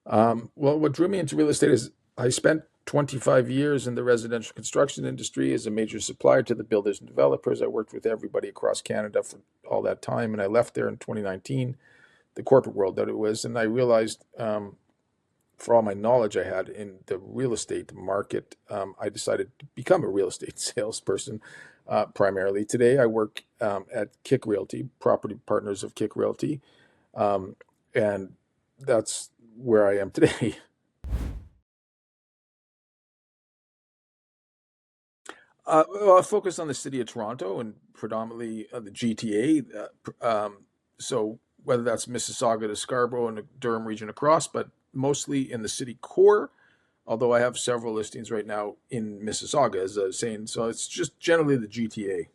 Well, what drew me into real estate is I spent 25 years in the residential construction industry as a major supplier to the builders and developers. I worked with everybody across Canada for all that time, and I left there in 2019, the corporate world that it was, and I realized, for all my knowledge I had in the real estate market, I decided to become a real estate salesperson primarily. Today, I work at KIC Realty, property partners of KIC Realty, um, and that's where I am today. Well, I focus on the city of Toronto and predominantly the GTA. So whether that's Mississauga to Scarborough and the Durham region across, but mostly in the city core. Although I have several listings right now in Mississauga, as I was saying. So it's just generally the GTA.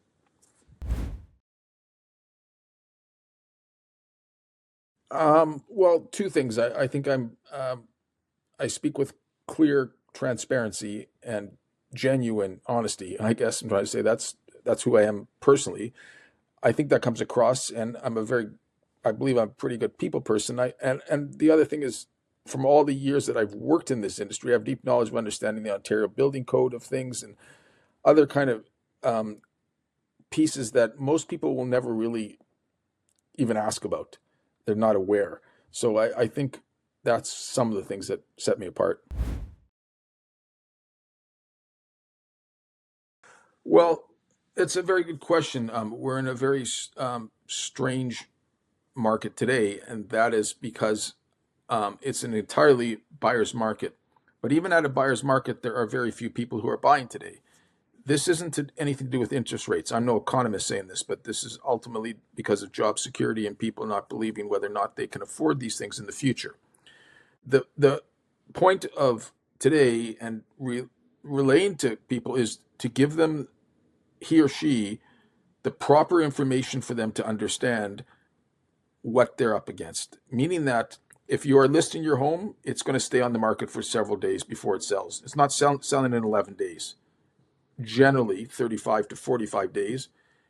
Well, two things. I think I speak with clear transparency and genuine honesty. I guess I'm trying to say that's who I am personally. I think that comes across, and I believe I'm a pretty good people person. And the other thing is, from all the years that I've worked in this industry, I have deep knowledge of understanding the Ontario Building Code of things and other kind of um, pieces that most people will never really even ask about. They're not aware. So I think that's some of the things that set me apart. Well, it's a very good question. We're in a very strange market today, and that is because it's an entirely buyer's market. But even at a buyer's market, there are very few people who are buying today. This isn't anything to do with interest rates. I'm no economist saying this, but this is ultimately because of job security and people not believing whether or not they can afford these things in the future. The point of today and relaying to people is to give them, he or she, the proper information for them to understand what they're up against. Meaning that if you are listing your home, it's going to stay on the market for several days before it sells. It's not selling in 11 days, generally 35 to 45 days.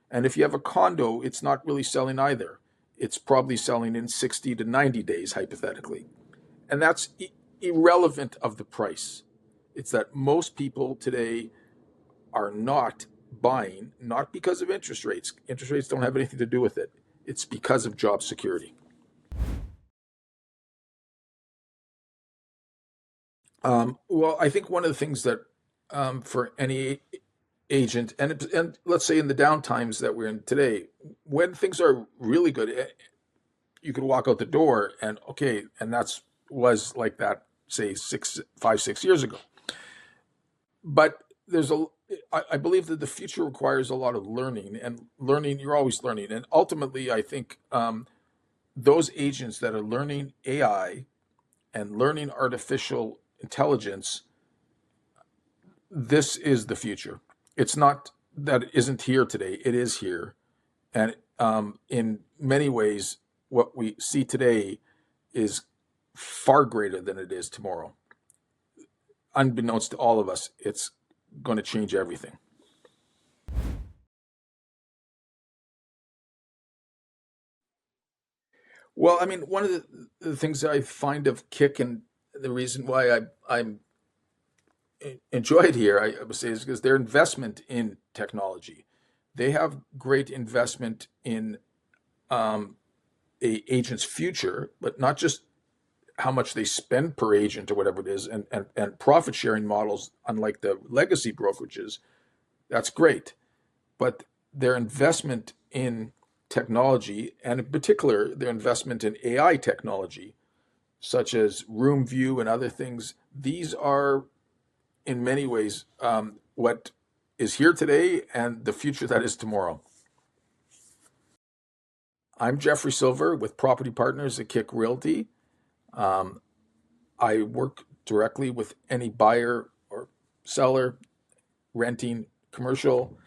And if you have a condo, it's not really selling either. It's probably selling in 60 to 90 days, hypothetically. And that's irrelevant of the price. It's that most people today are not buying, not because of interest rates. Interest rates don't have anything to do with it. It's because of job security. Well, I think one of the things that for any agent, and let's say in the downtimes that we're in today, when things are really good, you could walk out the door and okay, and that's was like that, say 6 years ago. But I believe that the future requires a lot of learning, and learning, you're always learning. And ultimately, I think those agents that are learning AI and learning artificial intelligence, this is the future. It's not that it isn't here today, it is here. And in many ways, what we see today is far greater than it is tomorrow. Unbeknownst to all of us, it's going to change everything. Well, I mean, one of the things that I find of Kick and the reason why I'm enjoy it here, I would say, is because their investment in technology. They have great investment in um, a agent's future, but not just how much they spend per agent or whatever it is, and profit sharing models, unlike the legacy brokerages, that's great. But their investment in technology, and in particular, their investment in AI technology, such as Room View and other things, these are in many ways what is here today and the future that is tomorrow. I'm Jeffrey Silver with Property Partners at Kick Realty. Um, I work directly with any buyer or seller, renting, commercial.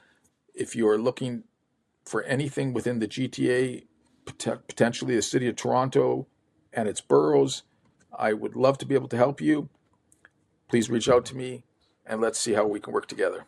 If you are looking for anything within the GTA, potentially the city of Toronto and its boroughs, I would love to be able to help you. Please reach out to me and let's see how we can work together.